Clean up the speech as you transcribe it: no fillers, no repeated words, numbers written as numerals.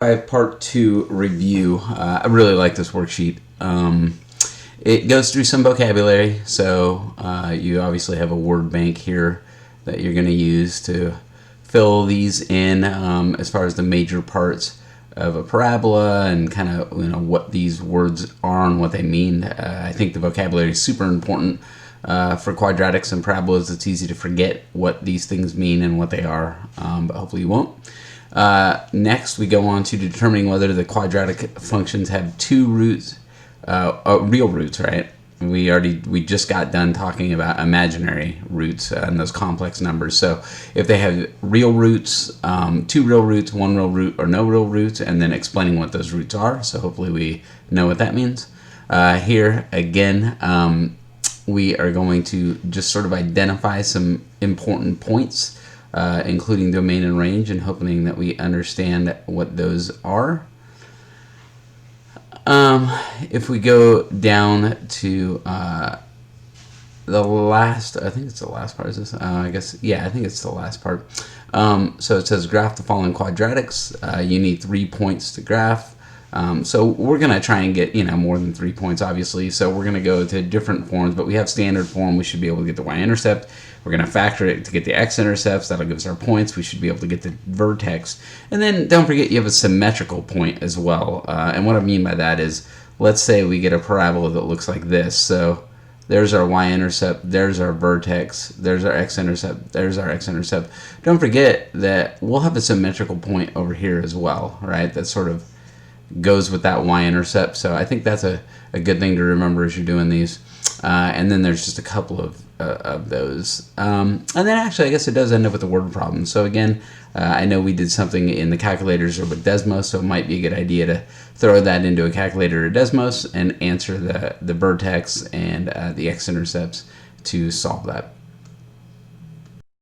Part 2 review. I really like this worksheet. It goes through some vocabulary, so you obviously have a word bank here that you're going to use to fill these in as far as the major parts of a parabola and kind of what these words are and what they mean. I think the vocabulary is super important for quadratics and parabolas. It's easy to forget what these things mean and what they are, but hopefully you won't. Next, we go on to determining whether the quadratic functions have two roots, real roots, right? We just got done talking about imaginary roots and those complex numbers. So if they have real roots, two real roots, one real root, or no real roots, and then explaining what those roots are. So hopefully we know what that means. Here again, we are going to just sort of identify some important points, including domain and range, and hoping that we understand what those are. If we go down to the last, I think it's the last part, is this? I guess, yeah, I think it's the last part. So it says graph the following quadratics. You need 3 points to graph. So we're going to try and get, more than 3 points, obviously. So we're going to go to different forms, but we have standard form. We should be able to get the y-intercept. We're going to factor it to get the x-intercepts. That'll give us our points. We should be able to get the vertex. And then don't forget you have a symmetrical point as well. And what I mean by that is, let's say we get a parabola that looks like this. So there's our y-intercept, there's our vertex, there's our x-intercept, there's our x-intercept. Don't forget that we'll have a symmetrical point over here as well, right? That sort of goes with that y-intercept. So I think that's a good thing to remember as you're doing these. And then there's just a couple of those. And then actually, I guess it does end up with a word problem. So again, I know we did something in the calculators or with Desmos, so it might be a good idea to throw that into a calculator or Desmos and answer the vertex and the x-intercepts to solve that.